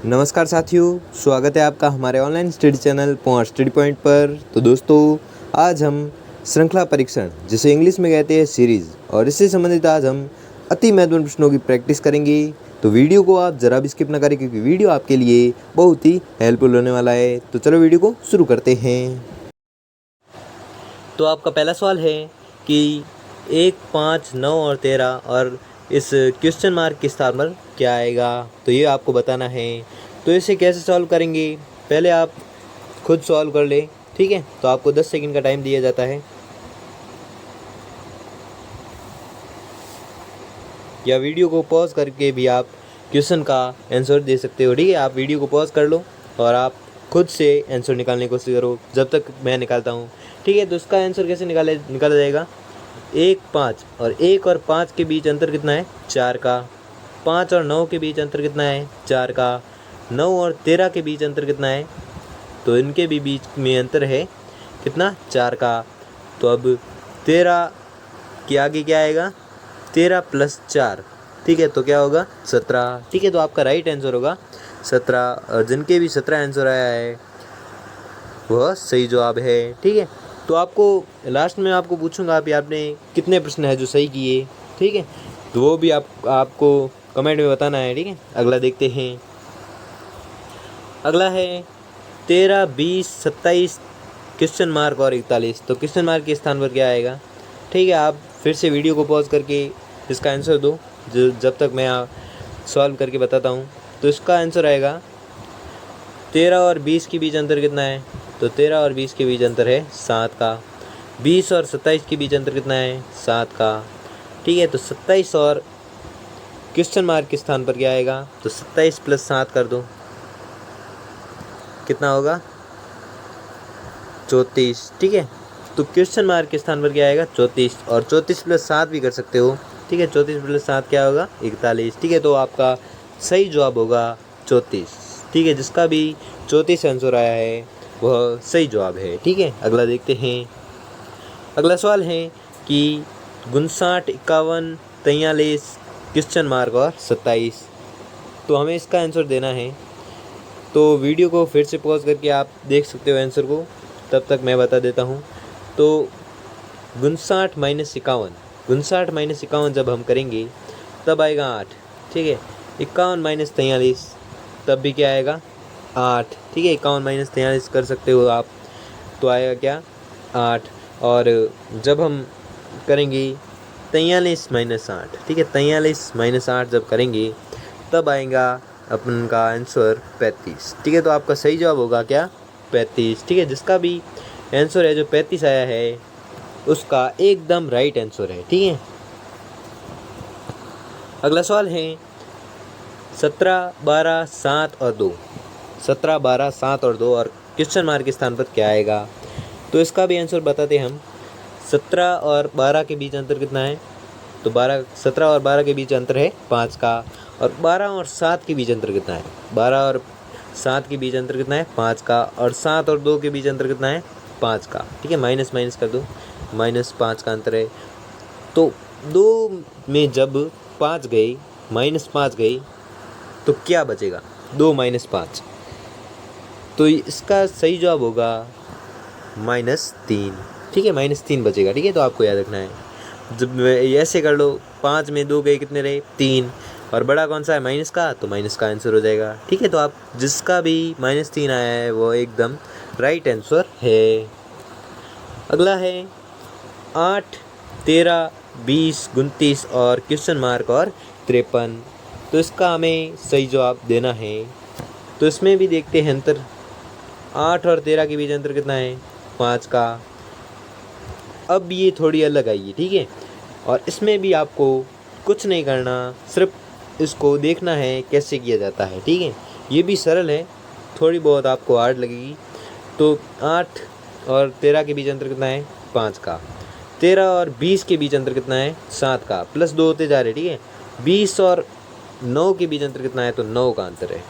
नमस्कार साथियों, स्वागत है आपका हमारे online study channel point study point पर। तो दोस्तों, आज हम श्रृंखला परीक्षण जिसे इंग्लिश में कहते हैं सीरीज़, और इससे संबंधित आज हम अति महत्वपूर्ण प्रश्नों की प्रैक्टिस करेंगे। तो वीडियो को आप ज़रा भी स्किप ना करें, क्योंकि वीडियो आपके लिए बहुत ही हेल्पफुल होने वाला है। तो चलो वीडियो को शुरू करते हैं। तो आपका पहला सवाल है कि 1, 5, 9 और 13 और इस क्वेश्चन मार्क के स्थान पर क्या आएगा, तो ये आपको बताना है। तो इसे कैसे सॉल्व करेंगे, पहले आप खुद सॉल्व कर ले, ठीक है। तो आपको 10 सेकंड का टाइम दिया जाता है, या वीडियो को पॉज करके भी आप क्वेश्चन का आंसर दे सकते हो, ठीक है। आप वीडियो को पॉज कर लो और आप खुद से आंसर निकालने की कोशिश करो जब तक मैं निकालता हूँ, ठीक है। तो इसका आंसर कैसे निकाला जाएगा, 1, 5 और 1 और 5 के बीच अंतर कितना है, 4 का। 5 और 9 के बीच अंतर कितना है, 4 का। 9 और 13 के बीच अंतर कितना है, तो इनके भी बीच में अंतर है कितना, 4 का। तो अब 13 के आगे क्या आएगा, 13 + 4, ठीक है। तो क्या होगा, 17, ठीक है। तो आपका राइट आंसर होगा 17, और जिनके भी 17 आंसर आया है वह सही जवाब है, ठीक है। तो आपको लास्ट में आपको पूछूंगा कि आपने कितने प्रश्न है जो सही किए, ठीक है। तो वो भी आपको कमेंट में बताना है, ठीक है। अगला देखते हैं। अगला है 13, 20, 27 क्वेश्चन मार्क और 41। तो क्वेश्चन मार्क के स्थान पर क्या आएगा, ठीक है। आप फिर से वीडियो को पॉज करके इसका आंसर दो, जब तक मैं सॉल्व करके बताता हूँ। तो इसका आंसर आएगा 13 और 20 के बीच अंतर कितना है, तो 13 और 20 के बीच अंतर है 7 का। 20 और 27 के बीच अंतर कितना है, 7 का, ठीक है। तो 27 और क्वेश्चन मार्क के स्थान पर क्या आएगा, तो 27 + 7 कर दो, कितना होगा, 34, ठीक है। तो क्वेश्चन मार्क के स्थान पर क्या आएगा, 34, और 34 + 7 भी कर सकते हो, ठीक है। 34 + 7 क्या होगा, 41, ठीक है। तो आपका सही जवाब होगा 34, ठीक है। जिसका भी 34 आंसर आया है वह सही जवाब है, ठीक है। अगला देखते हैं। अगला सवाल है कि 59, 51, 43 क्वेश्चन मार्क और 27। तो हमें इसका आंसर देना है। तो वीडियो को फिर से पॉज करके आप देख सकते हो आंसर को, तब तक मैं बता देता हूँ। तो 59 - 51, 59 - 51 जब हम करेंगे तब आएगा 8, ठीक है। 51 - 43 तब भी क्या आएगा, 8, ठीक है। 51 - 43 कर सकते हो आप, तो आएगा क्या, 8। और जब हम करेंगे 43 - 8, ठीक है। 43 - 8 जब करेंगे तब आएगा अपन का आंसर 35, ठीक है। तो आपका सही जवाब होगा क्या, 35, ठीक है। जिसका भी आंसर है जो 35 आया है उसका एकदम राइट आंसर है, ठीक है। अगला सवाल है 17, 12, 7 और 2। 17, 12, 7 और 2 और क्वेश्चन मार्क के स्थान पर क्या आएगा, तो इसका भी आंसर बताते हैं हम। 17 और 12 के बीच अंतर कितना है, तो 17 और 12 के बीच अंतर है 5 का। और 12 और 7 के बीच अंतर कितना है, 12 और 7 के बीच अंतर कितना है, 5 का। और 7 और 2 के बीच अंतर कितना है, 5 का, ठीक है। माइनस माइनस कर दो, -5 का अंतर है। तो 2 में जब 5 गई, -5 गई, तो क्या बचेगा, 2 - 5। तो इसका सही जवाब होगा -3, ठीक है। -3 बचेगा, ठीक है। तो आपको याद रखना है, जब ऐसे कर लो, 5 में 2 गए, कितने रहे, 3। और बड़ा कौन सा है, माइनस का, तो माइनस का आंसर हो जाएगा, ठीक है। तो आप जिसका भी -3 आया है वो एकदम राइट आंसर है। अगला है 8, 13, 20, 29 और क्वेश्चन मार्क और 53। तो इसका हमें सही जवाब देना है। तो इसमें भी देखते हैं अंतर, 8 और 13 के बीच अंतर कितना है, 5 का। अब ये थोड़ी अलग आई है, ठीक है। और इसमें भी आपको कुछ नहीं करना, सिर्फ इसको देखना है कैसे किया जाता है, ठीक है। ये भी सरल है, थोड़ी बहुत आपको हार्ड लगेगी। तो 8 और 13 के बीच अंतर कितना है, 5 का। 13 और 20 के बीच अंतर कितना है, 7 का। +2 होते जा रहे, ठीक है। 20 और 9 के बीच अंतर कितना है, तो 9 का अंतर है।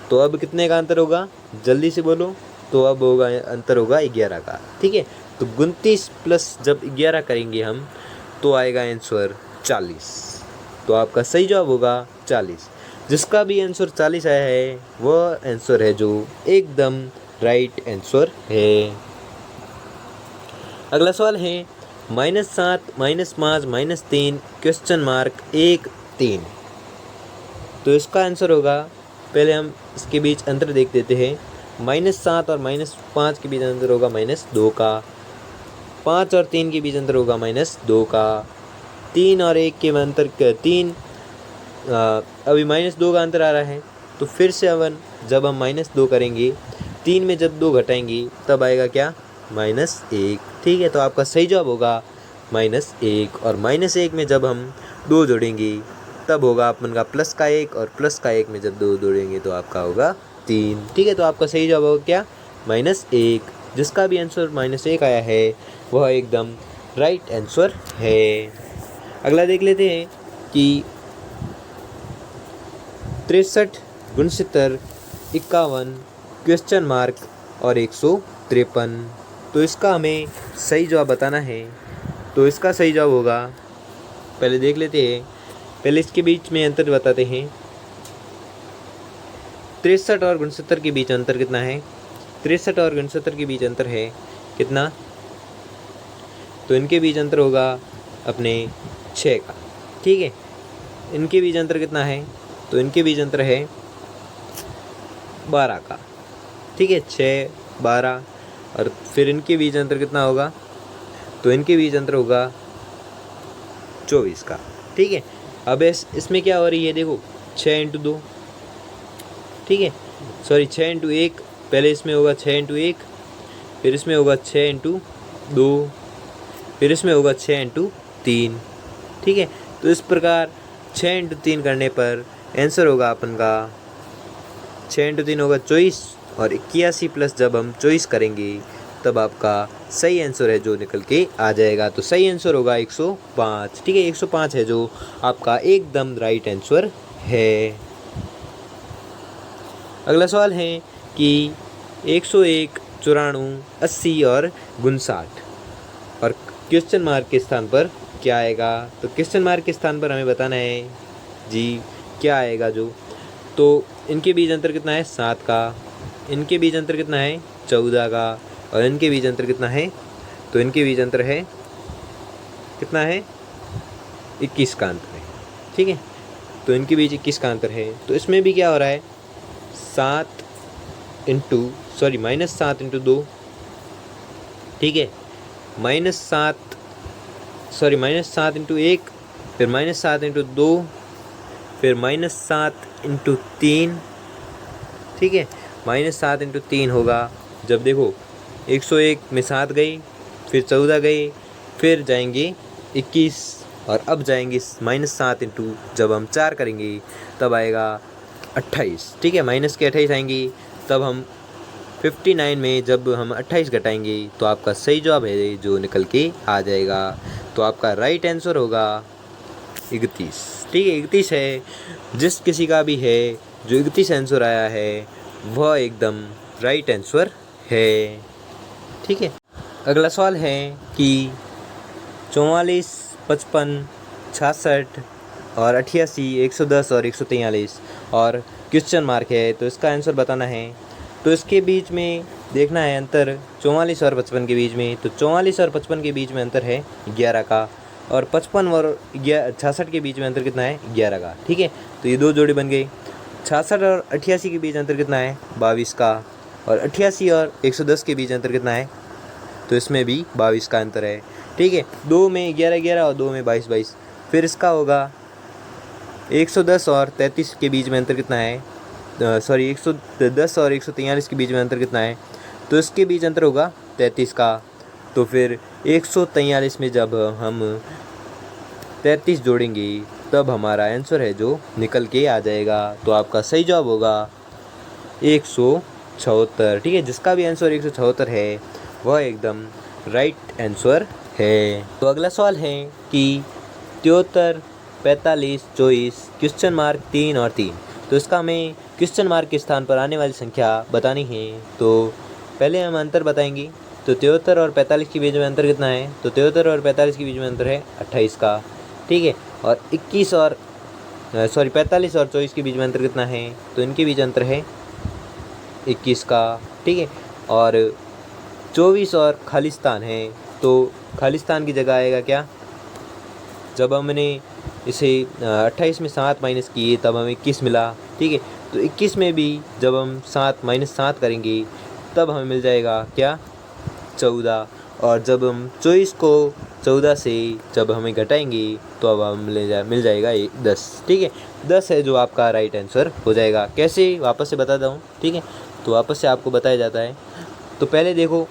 तो अब कितने का अंतर होगा, जल्दी से बोलो। तो अब होगा अंतर होगा 11 का, ठीक है। तो 29 प्लस जब 11 करेंगे हम तो आएगा आंसर 40। तो आपका सही जवाब होगा 40। जिसका भी आंसर 40 आया है वह आंसर है जो एकदम राइट आंसर है। अगला सवाल है -7 -5 -3 क्वेश्चन मार्क 1 3। तो इसका आंसर होगा, पहले हम इसके बीच अंतर देख देते हैं। -7 और -5 के बीच अंतर होगा -2 का, 5 और 3 के बीच अंतर होगा -2 का, 3 और 1 के अंतर 3 अभी -2 का अंतर आ रहा है। तो फिर से अपन जब हम -2 करेंगे, 3 में जब 2 घटाएंगे तब आएगा क्या, -1। ठीक है, तो आपका सही जवाब होगा -1। और -1 में जब हम 2 जोड़ेंगे तब होगा अपन का प्लस का 1, और प्लस का 1 में जब 2 जोड़ेंगे तो आपका होगा 3। ठीक है, तो आपका सही जवाब होगा क्या, -1। जिसका भी आंसर -1 आया है वह एकदम राइट आंसर है। अगला देख लेते हैं कि 63 69 51 क्वेश्चन मार्क और 153। तो इसका हमें सही जवाब बताना है। तो इसका सही जवाब होगा, पहले देख लेते हैं, पहले इसके बीच में अंतर बताते हैं। 63 और 69 के बीच अंतर कितना है, 63 और 69 के बीच अंतर है कितना, तो इनके बीच अंतर होगा अपने 6 का। ठीक है, इनके बीच अंतर कितना है, तो इनके बीच अंतर है 12 का। ठीक है, 6 12, और फिर इनके बीच अंतर कितना होगा, तो इनके बीच अंतर होगा 24 का। ठीक है, अब इसमें क्या हो रही है, देखो 6 × 2, ठीक है, सॉरी 6 × 1, पहले इसमें होगा 6 × 1, फिर इसमें होगा 6 × 2, फिर इसमें होगा 6 × 3। ठीक है, तो इस प्रकार 6 × 3 करने पर आंसर होगा अपन का 6 × 3 होगा 24, और 81 प्लस जब हम 24 करेंगे तब आपका सही आंसर है जो निकल के आ जाएगा। तो सही आंसर होगा 105। ठीक है, 105 है जो आपका एकदम राइट आंसर है। अगला सवाल है कि 101 94 80 और 59 और क्वेश्चन मार्क के स्थान पर क्या आएगा। तो क्वेश्चन मार्क के स्थान पर हमें बताना है जी क्या आएगा जो, तो इनके बीच अंतर कितना है 7 का, इनके बीच अंतर कितना है 14 का, और इनके बीच अंतर कितना है, तो इनके बीच अंतर है कितना है 21 का अंतर है। ठीक है, तो इनके बीच 21 का अंतर है। तो इसमें भी क्या हो रहा है, -7 × 2, ठीक है, -7 × 1, फिर -7 × 2, फिर -7 × 3। ठीक है, -7 × 3 होगा, जब देखो 101 में 7 गई, फिर 14 गई, फिर जाएंगे 21, और अब जाएंगे -7 × जब हम 4 करेंगे तब आएगा 28। ठीक है, माइनस के 28 आएंगी, तब हम 59 में जब हम 28 घटाएंगे तो आपका सही जवाब है जो निकल के आ जाएगा। तो आपका राइट आंसर होगा 31। ठीक है, 31 है। जिस किसी का भी है जो 31 आंसर आया है वह एकदम राइट आंसर है। ठीक है, अगला सवाल है कि 44 55 66 और 88 110 और 143 और क्वेश्चन मार्क है, तो इसका आंसर बताना है। तो इसके बीच में देखना है अंतर 44 और 55 के बीच में। तो 44 और 55 के बीच में अंतर है 11 का, और 55 और 66 के बीच में अंतर कितना है 11 का। ठीक है, तो ये 2 जोड़ी बन गई। 66 और 88 के बीच अंतर कितना है 22 का, और 88 और 110 के बीच अंतर कितना है, तो इसमें भी 22 का अंतर है। ठीक है, 2 में 11 11 और 2 में 22 22। फिर इसका होगा 110 और 33 के बीच में अंतर कितना है, 110 और 143 के बीच में अंतर कितना है, तो इसके बीच अंतर होगा 33 का। तो फिर 143 में जब हम 33 जोड़ेंगे तब हमारा आंसर है जो निकल के आ जाएगा। तो आपका सही जवाब होगा 176। ठीक है, जिसका भी आंसर 176 है वह एकदम राइट आंसर है। तो अगला सवाल है कि 73 45 24 क्वेश्चन मार्क 3 और 3। तो इसका हमें क्वेश्चन मार्क के स्थान पर आने वाली संख्या बतानी है। तो पहले हम अंतर बताएंगे। तो 73 और 45 के बीच में अंतर कितना है, तो 73 और 45 के बीच में अंतर है 28 का। ठीक है, और 21 और सॉरी 45 और 24 के बीच में अंतर कितना है, तो इनके बीच अंतर है 21 का, ठीक है। और 24 और खालिस्तान है, तो खालिस्तान की जगह आएगा क्या, जब हमने इसे 28 में 7 माइनस किए तब हमें 21 मिला, ठीक है। तो 21 में भी जब हम 7 माइनस 7 करेंगे तब हमें मिल जाएगा क्या, 14। और जब हम 24 को 14 से जब हमें घटाएंगे तो अब हम मिल जाएगा 10, ठीक है। 10 है जो आपका राइट आंसर हो जाएगा। कैसे, वापस से बताता हूँ, ठीक है। तो वापस से आपको बताया जाता है। तो पहले देखो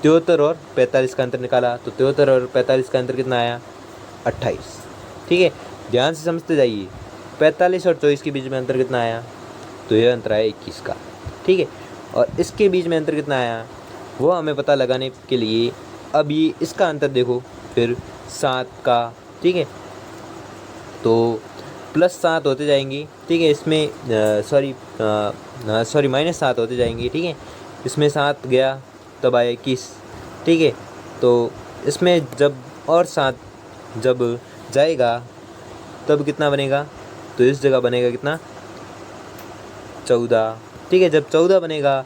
73 और 45 का अंतर निकाला, तो 73 और 45 का अंतर कितना आया, 28, ठीक है। ध्यान से समझते जाइए, 45 और 24 के बीच में अंतर कितना आया, तो यह अंतर आया 21 का, ठीक है। और इसके बीच में अंतर कितना आया वो हमें पता लगाने के लिए अब ये इसका अंतर देखो, फिर 7 का, ठीक है। तो +7 होते जाएंगे, ठीक है। इसमें सॉरी -7 होते जाएंगे, ठीक है। इसमें 7 गया तब आया 21, ठीक है। तो इसमें जब और 7 जब जाएगा तब कितना बनेगा, तो इस जगह बनेगा कितना, 14, ठीक है। जब 14 बनेगा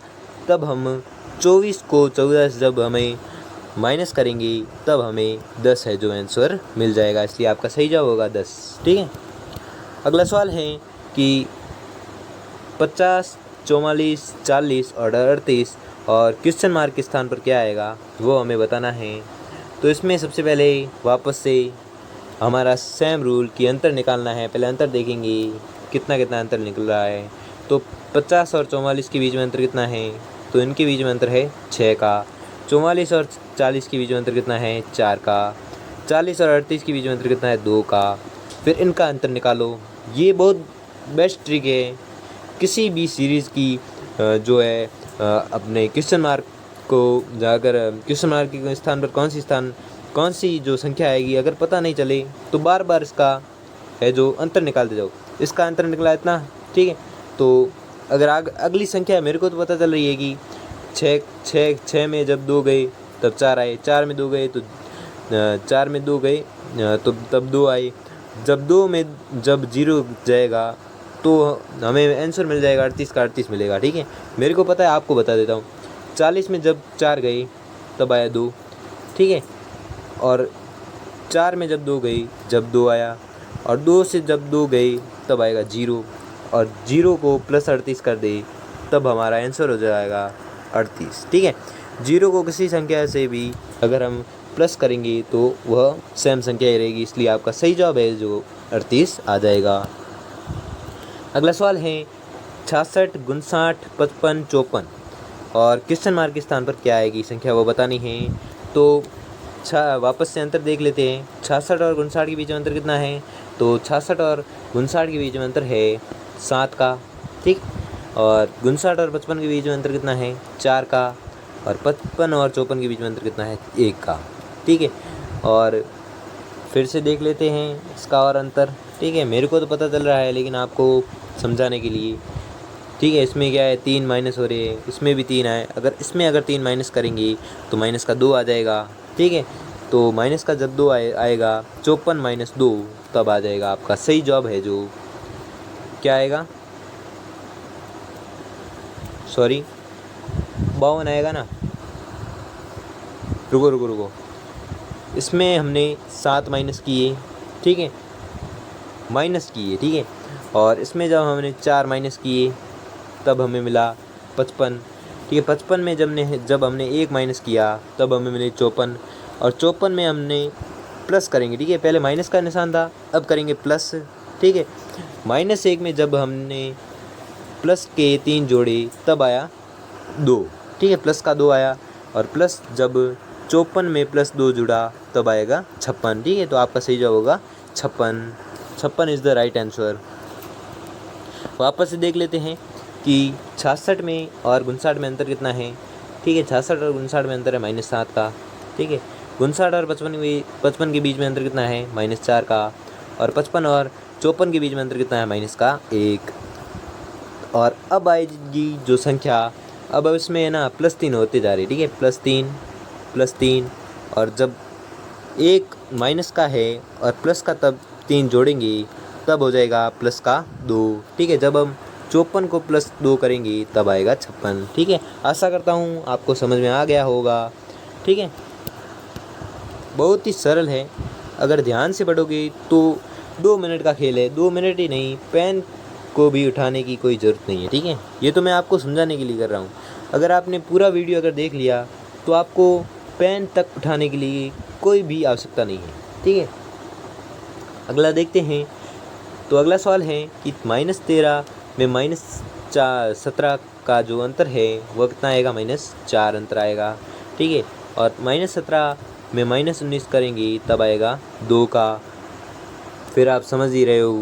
तब हम 24 को 14 से जब हमें माइनस करेंगे तब हमें 10 है जो आंसर मिल जाएगा, इसलिए आपका सही जवाब होगा 10, ठीक है। अगला सवाल है कि 50, 44, 40 और 38 और क्वेश्चन मार्क के स्थान पर क्या आएगा वो हमें बताना है। तो इसमें सबसे पहले वापस से हमारा सेम रूल की अंतर निकालना है। पहले अंतर देखेंगे कितना कितना अंतर निकल रहा है। तो 50 और 44 के बीच में अंतर कितना है, तो इनके बीच में अंतर है 6 का। 44 और 40 के बीच में अंतर कितना है, 4 का। 40 और 38 के बीच में अंतर कितना है, 2 का। फिर इनका अंतर निकालो। ये बहुत बेस्ट ट्रिक है किसी भी सीरीज़ की जो है अपने क्वेश्चन मार्क को जाकर क्वेश्चन मार्क के स्थान पर कौन सी जो संख्या आएगी अगर पता नहीं चले तो बार बार इसका है जो अंतर निकालते जाओ। इसका अंतर निकला इतना, ठीक है। तो अगर अगली संख्या मेरे को तो पता चल रही है कि 6 में जब 2 गए तब 4 आए, 4 में 2 गए तो 4 में 2 गए तो तब 2 आए। जब 2 में जब 0 जाएगा तो हमें आंसर मिल जाएगा 38 का 38 मिलेगा, ठीक है। मेरे को पता है, आपको बता देता हूँ। 40 में जब 4 गए तब आया 2, ठीक है। और 4 में जब 2 गई जब 2 आया, और 2 से जब 2 गई तब आएगा 0, और 0 को +38 कर दे तब हमारा आंसर हो जाएगा 38, ठीक है। 0 को किसी संख्या से भी अगर हम प्लस करेंगे तो वह सेम संख्या ही रहेगी, इसलिए आपका सही जवाब है जो 38 आ जाएगा। अगला सवाल है 66, 59, 55, 54 और क्वेश्चन मार्क के स्थान पर क्या आएगी संख्या वो बतानी है। तो वापस से अंतर देख लेते हैं। 66 और 59 के बीच में अंतर कितना है, तो 66 और 59 के बीच में अंतर है 7 का, ठीक। और 59 और 55 के बीच में अंतर कितना है, 4 का। और 55 और 54 के बीच में अंतर कितना है, 1 का, ठीक है। और फिर से देख लेते हैं इसका और अंतर, ठीक है। मेरे को तो पता चल रहा है लेकिन आपको समझाने के लिए, ठीक है। इसमें क्या है, 3 माइनस हो रहे हैं, इसमें भी 3 आए। अगर 3 माइनस करेंगे तो माइनस का 2 आ जाएगा, ठीक है। तो माइनस का जब 2 आएगा 54 - 2 तब आ जाएगा आपका सही जवाब है जो क्या आएगा, सॉरी 52 आएगा ना। रुको, इसमें हमने 7 माइनस किए, ठीक है, ठीक है। और इसमें जब हमने 4 माइनस किए तब हमें मिला 55, ठीक है। 55 में जब हमने 1 माइनस किया तब हमें मिले 54, और 54 में हमने प्लस करेंगे, ठीक है। पहले माइनस का निशान था, अब करेंगे प्लस, ठीक है। -1 में जब हमने प्लस के 3 जोड़े तब आया 2, ठीक है, प्लस का 2 आया। और प्लस जब 54 में +2 जुड़ा तब आएगा 56, ठीक है। तो आपका सही जवाब होगा 56 इज़ द राइट आंसर। वापस से देख लेते हैं कि 66 में और 59 में अंतर कितना है, ठीक है। 66 और 59 में अंतर है -7 का, ठीक है। 59 और 55 के बीच में अंतर कितना है, -4 का। और 55 और 54 के बीच में अंतर कितना है, -1। और अब आएगी जो संख्या, अब इसमें है ना +3 होते जा रही है, ठीक है। +3 और जब एक माइनस का है और प्लस का तब 3 जोड़ेंगे तब हो जाएगा प्लस का 2। ठीक है, जब हम 54 को प्लस 2 करेंगे तब आएगा 56। ठीक है, आशा करता हूँ आपको समझ में आ गया होगा। ठीक है, बहुत ही सरल है, अगर ध्यान से पढ़ोगे तो 2 मिनट का खेल है। 2 मिनट ही नहीं, पेन को भी उठाने की कोई ज़रूरत नहीं है। ठीक है, ये तो मैं आपको समझाने के लिए कर रहा हूँ। अगर आपने पूरा वीडियो अगर देख लिया तो आपको पेन तक उठाने के लिए कोई भी आवश्यकता नहीं है। ठीक है, अगला देखते हैं। तो अगला सवाल है कि -13 में -17 का जो अंतर है वह कितना आएगा? -4 अंतर आएगा। ठीक है, और -17 में -19 करेंगे तब आएगा 2 का। फिर आप समझ ही रहे हो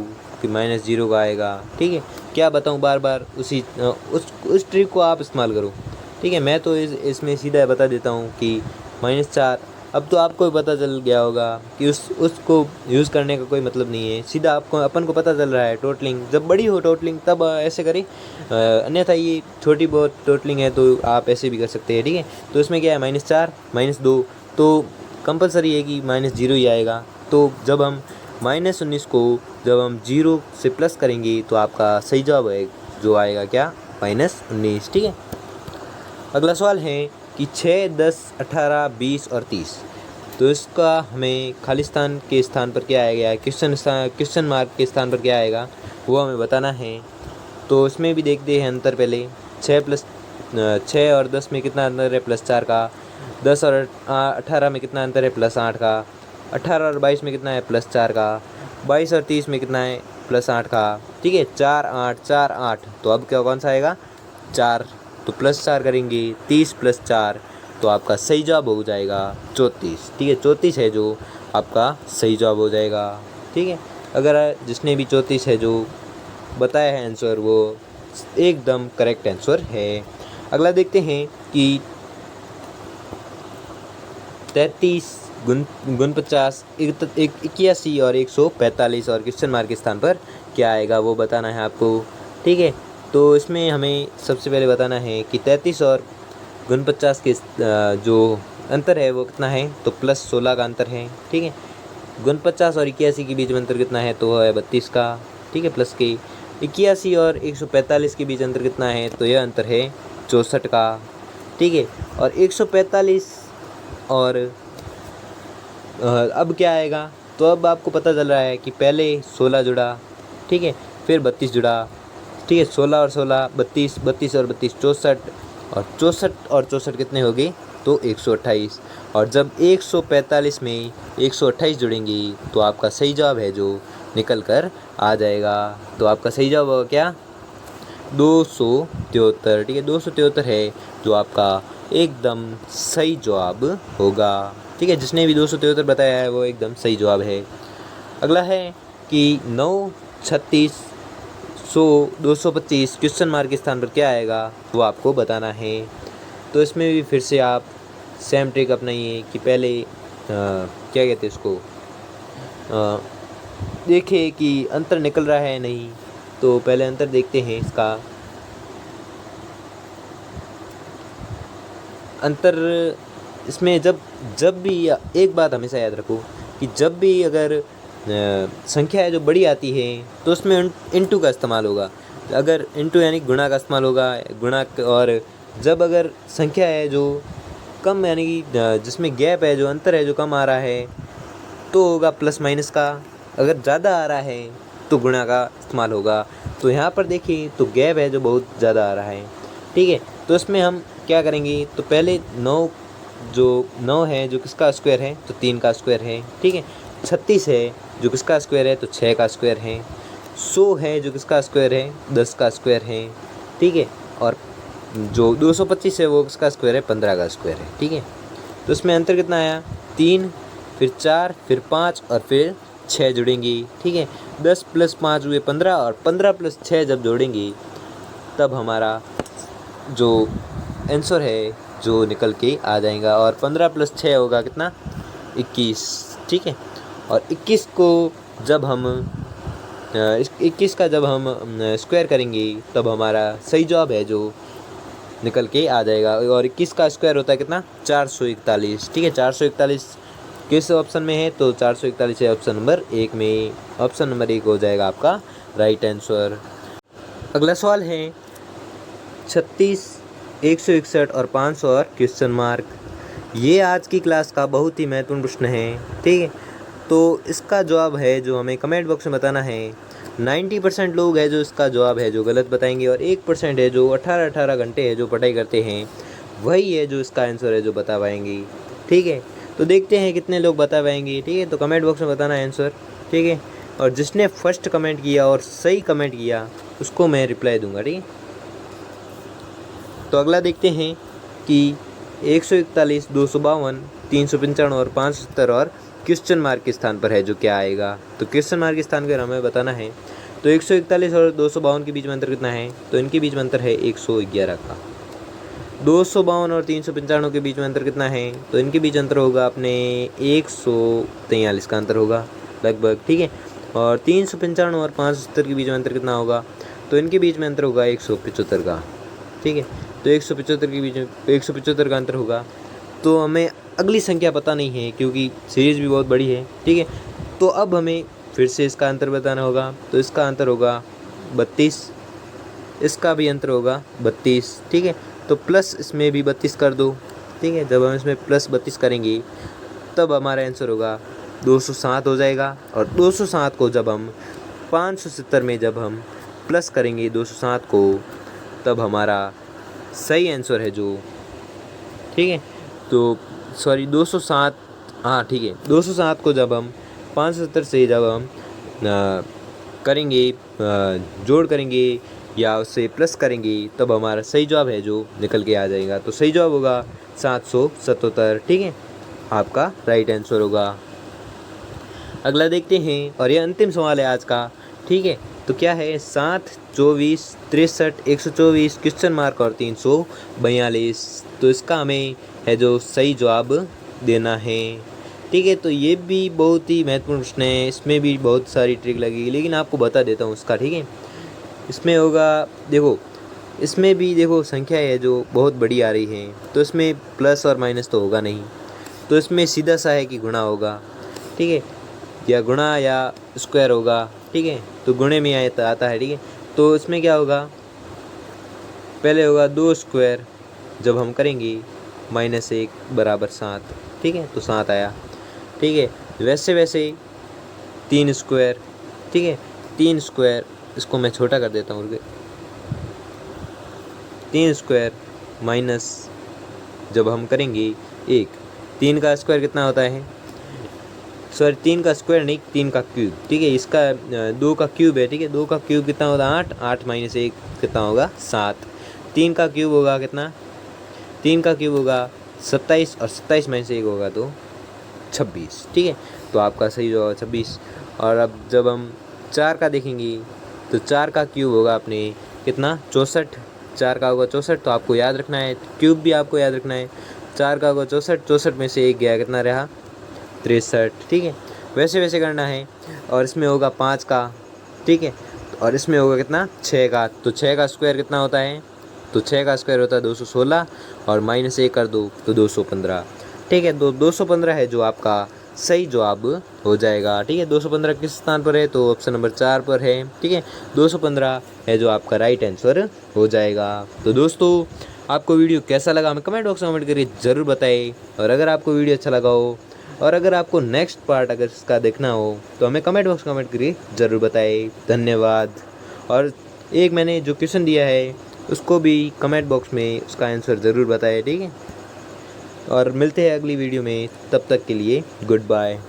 कि -0 का आएगा। ठीक है, क्या बताऊं, बार बार उस ट्रिक को आप इस्तेमाल करो। ठीक है, मैं तो इसमें सीधा बता देता हूं कि -4। अब तो आपको भी पता चल गया होगा कि उसको यूज़ करने का कोई मतलब नहीं है। सीधा अपन को पता चल रहा है टोटलिंग जब बड़ी हो टोटलिंग तब ऐसे करें, अन्यथा ये छोटी बहुत टोटलिंग है तो आप ऐसे भी कर सकते हैं। ठीक है, तो इसमें क्या है, -4 -2 तो कंपलसरी है कि -0 ही आएगा। तो जब हम -19 को जब हम 0 से प्लस करेंगे तो आपका सही जवाब है जो आएगा क्या? -19। ठीक है, अगला सवाल है कि 6, 10, 18, 20 और 30। तो इसका हमें खाली स्थान के स्थान पर क्या आएगा, क्वेश्चन मार्क के स्थान पर क्या आएगा वो हमें बताना है। तो इसमें भी देखते हैं अंतर पहले। 6 और 10 में कितना अंतर है? +4 का। 10 और 18 में कितना अंतर है? +8 का। 18 और 22 में कितना है? +4 का। 22 और 30 में कितना है? +8 का। ठीक है, 4, 8, 4, 8। तो अब क्या कौन सा आएगा? 4। तो +4 करेंगे, 30 + 4 तो आपका सही जवाब हो जाएगा 34। ठीक है, 34 है जो आपका सही जवाब हो जाएगा। ठीक है, अगर जिसने भी 34 है जो बताया है आंसर वो एकदम करेक्ट आंसर है। अगला देखते हैं कि 33, 49, 81 और 145 और क्वेश्चन मार्क के स्थान पर क्या आएगा वो बताना है आपको। ठीक है, तो इसमें हमें सबसे पहले बताना है कि 33 और 49 के जो अंतर है वो कितना है? तो +16 का अंतर है। ठीक है, 49 और 81 के बीच में अंतर कितना है? तो वो है 32 का। ठीक है, प्लस के 81 और 145 के बीच अंतर कितना है? तो यह अंतर है 64 का। ठीक है, और 145 और अब क्या आएगा? तो अब आपको पता चल रहा है कि पहले 16 जुड़ा, ठीक है, फिर 32 जुड़ा। ठीक है, 16 और 16 32, 32 और 32 64, और 64 और 64 कितने हो गए? तो 128। और जब 145 में 128 जुड़ेंगे तो आपका सही जवाब है जो निकल कर आ जाएगा। तो आपका सही जवाब होगा क्या? 273। ठीक है, 273 है जो आपका एकदम सही जवाब होगा। ठीक है, जिसने भी 273 बताया है वो एकदम सही जवाब है। अगला है कि 9, 36, 100, 225 क्वेश्चन मार्क के स्थान पर क्या आएगा वो आपको बताना है। तो इसमें भी फिर से आप सेम ट्रिक अपनाइए कि पहले क्या कहते हैं इसको, देखिए कि अंतर निकल रहा है नहीं। तो पहले अंतर देखते हैं इसका। अंतर इसमें जब भी एक बात हमेशा याद रखो कि जब भी अगर संख्या है जो बड़ी आती है तो उसमें इनटू का इस्तेमाल होगा। अगर इनटू यानी गुणा का इस्तेमाल होगा, गुणा। और जब अगर संख्या है जो कम यानी कि जिसमें गैप है, जो अंतर है जो कम आ रहा है तो होगा प्लस माइनस का। अगर ज़्यादा आ रहा है तो गुणा का इस्तेमाल होगा। तो यहाँ पर देखिए तो गैप है जो बहुत ज़्यादा आ रहा है। ठीक है, तो इसमें हम क्या करेंगे? तो पहले 9 है जो किसका स्क्वायर है? तो 3 का स्क्वायर है। ठीक है, 36 है जो किसका स्क्वायर है? तो 6 का स्क्वायर है। 100 है जो किसका स्क्वायर है? 10 का स्क्वायर है। ठीक है, और जो 225 है वो किसका स्क्वायर है? 15 का स्क्वायर है। ठीक है, तो इसमें अंतर कितना आया? 3, फिर 4, फिर 5 और फिर 6 जुड़ेंगे। ठीक है, 10 + 5 हुए 15, और 15 + 6 जब जोड़ेंगे तब हमारा जो आंसर है जो निकल के आ जाएगा। और 15 + 6 होगा कितना? 21। ठीक है, और 21 को जब हम 21 का जब हम स्क्वायर करेंगे तब हमारा सही जवाब है जो निकल के आ जाएगा। और 21 का स्क्वायर होता है कितना? 441। ठीक है, 441 किस ऑप्शन में है, तो 441 है ऑप्शन नंबर 1 में। ऑप्शन नंबर 1 हो जाएगा आपका राइट आंसर। अगला सवाल है 36, 161 और 500 और क्वेश्चन मार्क। ये आज की क्लास का बहुत ही महत्वपूर्ण प्रश्न है, ठीक है। तो इसका जवाब है जो हमें कमेंट बॉक्स में बताना है। 90% लोग है जो इसका जवाब है जो गलत बताएंगे, और 1% है जो 18 घंटे है जो पढ़ाई करते हैं, वही है जो इसका आंसर है जो बता पाएंगे, ठीक है। तो देखते हैं कितने लोग बता पाएंगे, ठीक है। तो कमेंट बॉक्स में बताना आंसर, ठीक है। और जिसने फर्स्ट कमेंट किया और सही कमेंट किया उसको मैं रिप्लाई दूंगा, ठीक है। तो अगला देखते हैं कि 141, 252, 395 और 570 और क्वेश्चन मार्क के स्थान पर है जो क्या आएगा। तो क्वेश्चन मार्क के स्थान पर हमें बताना है। तो 141 और 252 के बीच में अंतर कितना है, तो इनके बीच में अंतर है 111 का। 252 और 395 के बीच में अंतर कितना है, तो इनके बीच अंतर होगा अपने 143 का अंतर होगा लगभग, ठीक है। और 395 और 570 के बीच में अंतर कितना होगा, तो इनके बीच में अंतर होगा 175 का, ठीक है। तो 175 के बीच में 175 का अंतर होगा। तो हमें अगली संख्या पता नहीं है क्योंकि सीरीज़ भी बहुत बड़ी है, ठीक है। तो अब हमें फिर से इसका अंतर बताना होगा। तो इसका अंतर होगा 32, इसका भी अंतर होगा 32, ठीक है। तो प्लस इसमें भी 32 कर दो, ठीक है। जब हम इसमें प्लस 32 करेंगे तब हमारा आंसर होगा 207 हो जाएगा। और 207 को जब हम 570 में जब हम प्लस करेंगे 207 को, तब हमारा सही आंसर है जो, ठीक है। तो सॉरी 207, हाँ ठीक है, 207 को जब हम 570 से जब हम करेंगे जोड़ करेंगे या उससे प्लस करेंगे, तब हमारा सही जवाब है जो निकल के आ जाएगा। तो सही जवाब होगा 777, ठीक है, आपका राइट आंसर होगा। अगला देखते हैं, और यह अंतिम सवाल है आज का, ठीक है। तो क्या है 7, 24, 63, 124 क्वेश्चन मार्क और 342। तो इसका हमें है जो सही जवाब देना है, ठीक है। तो ये भी बहुत ही महत्वपूर्ण प्रश्न है, इसमें भी बहुत सारी ट्रिक लगेगी, लेकिन आपको बता देता हूँ उसका, ठीक है। इसमें होगा, देखो इसमें भी देखो संख्या है जो बहुत बड़ी आ रही है, तो इसमें प्लस और माइनस तो होगा नहीं, तो इसमें सीधा सा है कि गुणा होगा, ठीक है, या गुणा या स्क्वायर होगा, ठीक है। तो गुणे में आता है, ठीक है। तो इसमें क्या होगा, पहले होगा 2 स्क्वायर, जब हम करेंगे -1 बराबर 7, ठीक है। तो 7 आया, ठीक है। वैसे वैसे 3 स्क्वायर, ठीक है, 3 स्क्वायर, इसको मैं छोटा कर देता हूँ, 3 स्क्वायर माइनस जब हम करेंगे 1, 3 का स्क्वायर कितना होता है, सॉरी 3 का स्क्वायर नहीं, 3 का क्यूब, ठीक है। इसका 2 का क्यूब है, ठीक है। 2 का क्यूब कितना होता है 8, 8 माइनस 1 कितना होगा 7। 3 का क्यूब होगा कितना, 3 का क्यूब होगा 27, और 27 माइनस 1 होगा तो 26, ठीक है। तो आपका सही होगा 26। और अब जब हम 4 का देखेंगे, तो 4 का क्यूब होगा अपने कितना 64, 4 का होगा 64, तो आपको याद रखना है, क्यूब भी आपको याद रखना है। 4 का होगा 64, 64 में से 1 गया, कितना रहा 63, ठीक है। वैसे वैसे करना है। और इसमें होगा 5 का, ठीक है, और इसमें होगा कितना 6 का। तो 6 का स्क्वायर कितना होता है, तो 6 का स्क्वायर होता है 216, और -1 कर दो तो 215, ठीक है। 215 है जो आपका सही जवाब हो जाएगा, ठीक है। 215 किस स्थान पर है, तो ऑप्शन नंबर 4 पर है, ठीक है। 215 है जो आपका राइट आंसर हो जाएगा। तो दोस्तों आपको वीडियो कैसा लगा हमें कमेंट बॉक्स में कमेंट करके ज़रूर बताएं। और अगर आपको वीडियो अच्छा लगा हो, और अगर आपको नेक्स्ट पार्ट अगर इसका देखना हो, तो हमें कमेंट बॉक्स में कमेंट करके ज़रूर बताएं। धन्यवाद। और एक मैंने जो क्वेश्चन दिया है उसको भी कमेंट बॉक्स में उसका आंसर ज़रूर बताएं, ठीक है। और मिलते हैं अगली वीडियो में, तब तक के लिए गुड बाय।